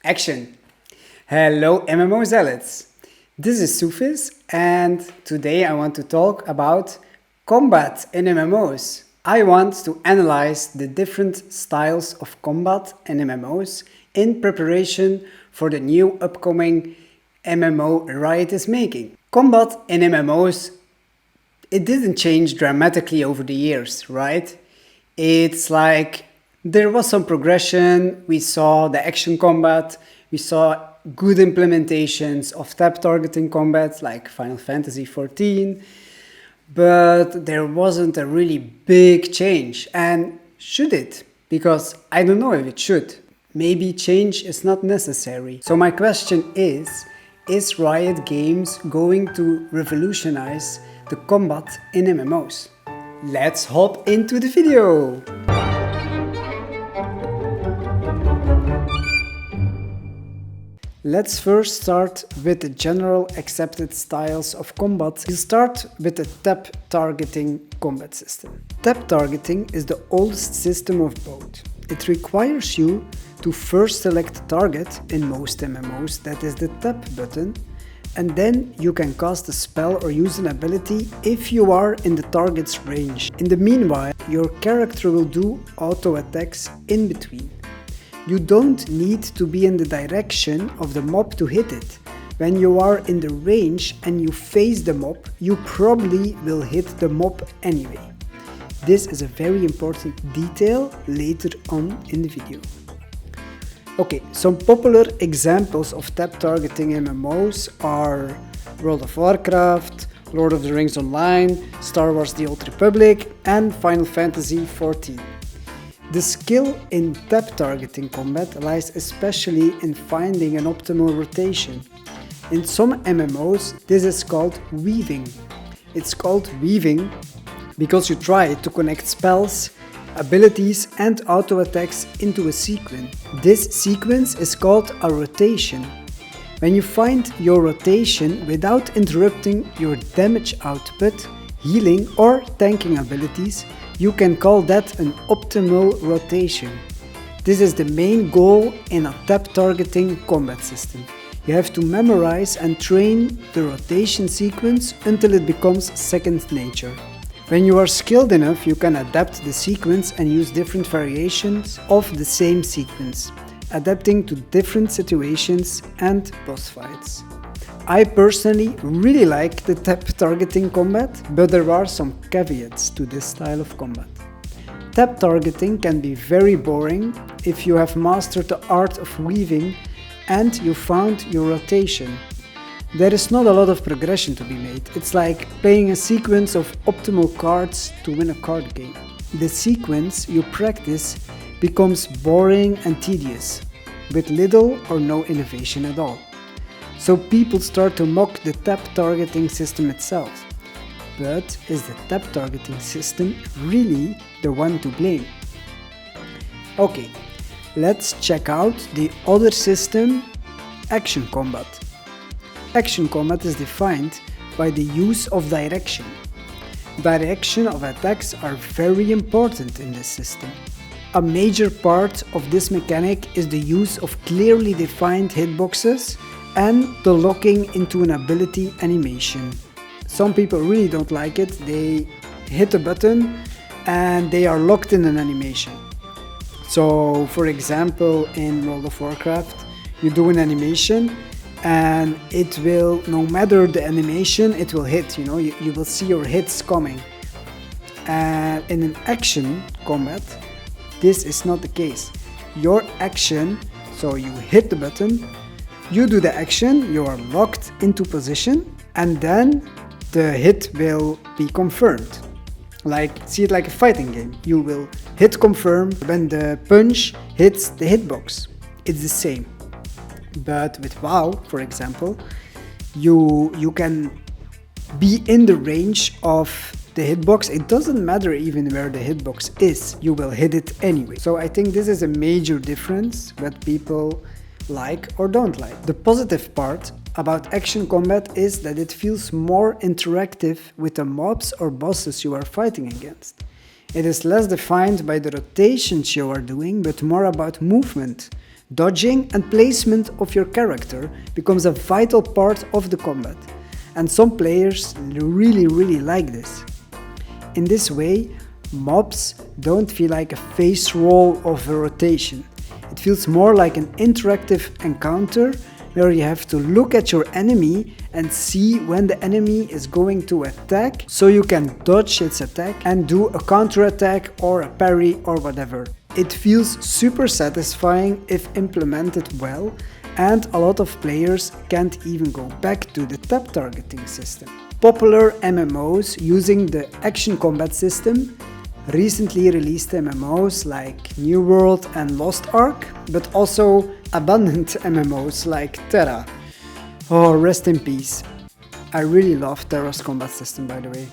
Action! Hello MMO Zealots! This is Zoofus and today I want to talk about combat in MMOs. I want to analyze the different styles of combat in MMOs in preparation for the new upcoming MMO Riot is making. Combat in MMOs, it didn't change dramatically over the years, right? It's like there was some progression, we saw the action combat, we saw good implementations of tap targeting combat like Final Fantasy XIV, but there wasn't a really big change. And should it? Because I don't know if it should. Maybe change is not necessary. So my question is Riot Games going to revolutionize the combat in MMOs? Let's hop into the video! Let's first start with the general accepted styles of combat. We'll start with the tap targeting combat system. Tap targeting is the oldest system of both. It requires you to first select a target in most MMOs, that is the tap button, and then you can cast a spell or use an ability if you are in the target's range. In the meanwhile, your character will do auto attacks in between. You don't need to be in the direction of the mob to hit it. When you are in the range and you face the mob, you probably will hit the mob anyway. This is a very important detail later on in the video. Okay, some popular examples of tap targeting MMOs are World of Warcraft, Lord of the Rings Online, Star Wars The Old Republic, and Final Fantasy XIV. The skill in tap targeting combat lies especially in finding an optimal rotation. In some MMOs, this is called weaving. It's called weaving because you try to connect spells, abilities and auto attacks into a sequence. This sequence is called a rotation. When you find your rotation without interrupting your damage output, healing or tanking abilities, you can call that an optimal rotation. This is the main goal in a tap targeting combat system. You have to memorize and train the rotation sequence until it becomes second nature. When you are skilled enough, you can adapt the sequence and use different variations of the same sequence, adapting to different situations and boss fights. I personally really like the tap targeting combat, but there are some caveats to this style of combat. Tap targeting can be very boring if you have mastered the art of weaving and you found your rotation. There is not a lot of progression to be made. It's like playing a sequence of optimal cards to win a card game. The sequence you practice becomes boring and tedious, with little or no innovation at all. So people start to mock the tap targeting system itself. But is the tap targeting system really the one to blame? Okay, let's check out the other system, action combat. Action combat is defined by the use of direction. Direction of attacks are very important in this system. A major part of this mechanic is the use of clearly defined hitboxes and the locking into an ability animation. Some people really don't like it. They hit a button and they are locked in an animation. So for example, in World of Warcraft, you do an animation and it will, no matter the animation, it will hit, you will see your hits coming. And in an action combat, this is not the case. Your action, so you hit the button, you do the action, you are locked into position, and then the hit will be confirmed. See it like a fighting game. You will hit confirm when the punch hits the hitbox. It's the same. But with WoW, for example, you can be in the range of the hitbox. It doesn't matter even where the hitbox is, you will hit it anyway. So I think this is a major difference what people like or don't like. The positive part about action combat is that it feels more interactive with the mobs or bosses you are fighting against. It is less defined by the rotations you are doing, but more about movement. Dodging and placement of your character becomes a vital part of the combat, and some players really like this. In this way, mobs don't feel like a face roll of a rotation. It feels more like an interactive encounter where you have to look at your enemy and see when the enemy is going to attack, so you can dodge its attack and do a counter attack or a parry or whatever. It feels super satisfying if implemented well, and a lot of players can't even go back to the tap targeting system. Popular MMOs using the action combat system, recently released MMOs like New World and Lost Ark, but also abandoned MMOs like Terra. Oh, rest in peace. I really love Terra's combat system, by the way.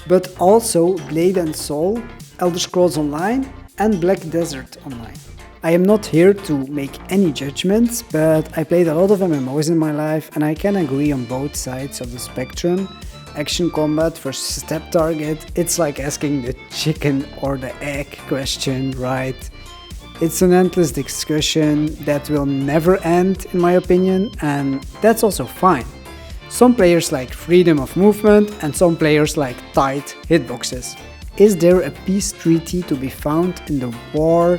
But also Blade and Soul, Elder Scrolls Online and Black Desert Online. I am not here to make any judgments, but I played a lot of MMOs in my life and I can agree on both sides of the spectrum. Action combat versus step target, it's like asking the chicken or the egg question, right? It's an endless discussion that will never end, in my opinion, and that's also fine. Some players like freedom of movement and some players like tight hitboxes. Is there a peace treaty to be found in the war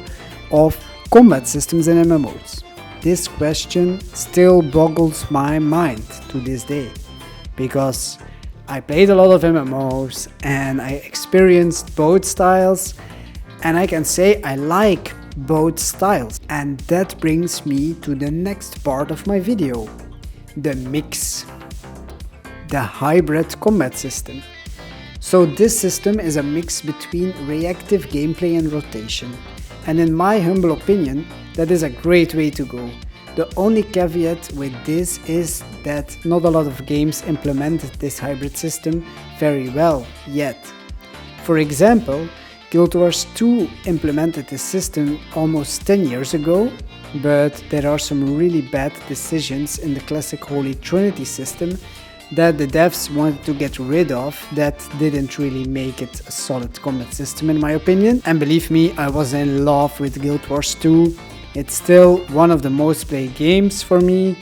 of combat systems in MMOs? This question still boggles my mind to this day, because I played a lot of MMOs and I experienced both styles, and I can say I like both styles. And that brings me to the next part of my video, the mix, the hybrid combat system. So this system is a mix between reactive gameplay and rotation, and in my humble opinion, that is a great way to go. The only caveat with this is that not a lot of games implemented this hybrid system very well yet. For example, Guild Wars 2 implemented this system almost 10 years ago, but there are some really bad decisions in the classic Holy Trinity system that the devs wanted to get rid of that didn't really make it a solid combat system, in my opinion. And believe me, I was in love with Guild Wars 2. It's still one of the most played games for me.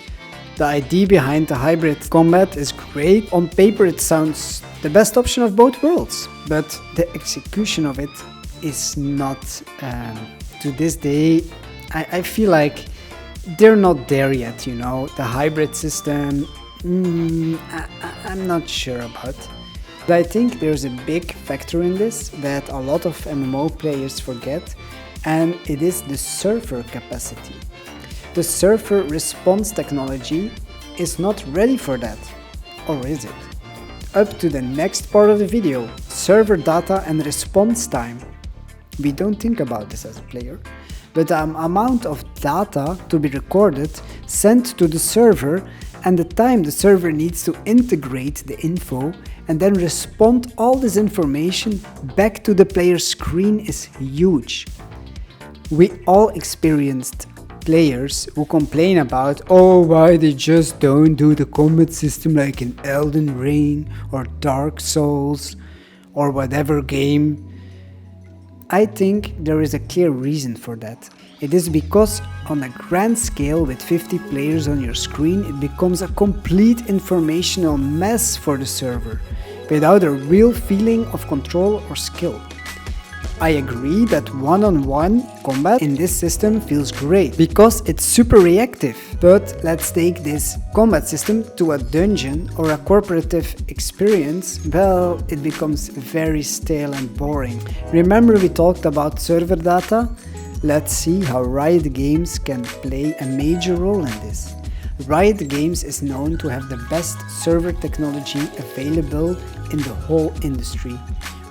The idea behind the hybrid combat is great. On paper it sounds the best option of both worlds, but the execution of it is not, to this day, I feel like they're not there yet, you know. The hybrid system, I'm not sure about. But I think there's a big factor in this that a lot of MMO players forget, and it is the server capacity. The server response technology is not ready for that, or is it? Up to the next part of the video, server data and response time. We don't think about this as a player, but the amount of data to be recorded, sent to the server, and the time the server needs to integrate the info and then respond all this information back to the player's screen is huge. We all experienced players who complain about, oh, why they just don't do the combat system like in Elden Ring or Dark Souls or whatever game. I think there is a clear reason for that. It is because on a grand scale with 50 players on your screen, it becomes a complete informational mess for the server, without a real feeling of control or skill. I agree that one-on-one combat in this system feels great, because it's super reactive. But let's take this combat system to a dungeon or a cooperative experience, well, it becomes very stale and boring. Remember we talked about server data? Let's see how Riot Games can play a major role in this. Riot Games is known to have the best server technology available in the whole industry.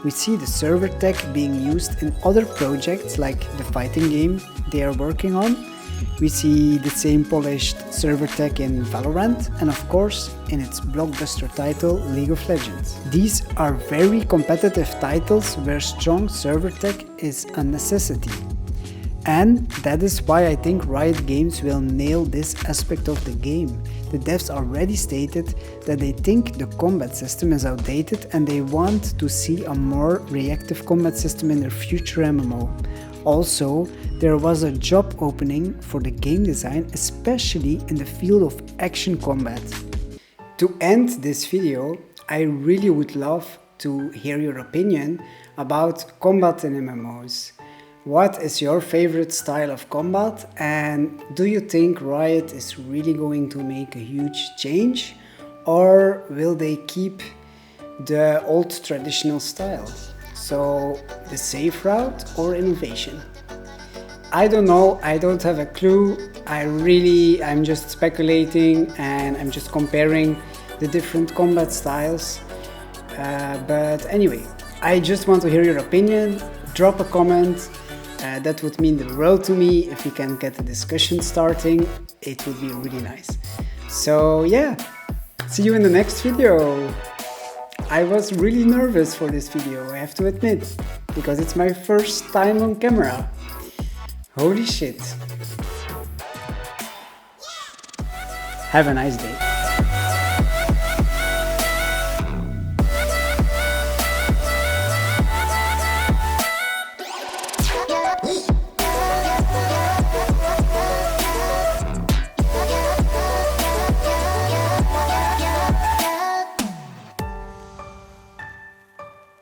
We see the server tech being used in other projects like the fighting game they are working on. We see the same polished server tech in Valorant and of course in its blockbuster title League of Legends. These are very competitive titles where strong server tech is a necessity. And that is why I think Riot Games will nail this aspect of the game. The devs already stated that they think the combat system is outdated and they want to see a more reactive combat system in their future MMO. Also, there was a job opening for the game design, especially in the field of action combat. To end this video, I really would love to hear your opinion about combat in MMOs. What is your favorite style of combat, and do you think Riot is really going to make a huge change, or will they keep the old traditional style? So the safe route or innovation? I don't know, I don't have a clue. I'm just speculating and I'm just comparing the different combat styles. But anyway, I just want to hear your opinion. Drop a comment. That would mean the world to me. If we can get a discussion starting, it would be really nice. So yeah, see you in the next video. I was really nervous for this video, I have to admit, because it's my first time on camera. Holy shit. Have a nice day. Yeah.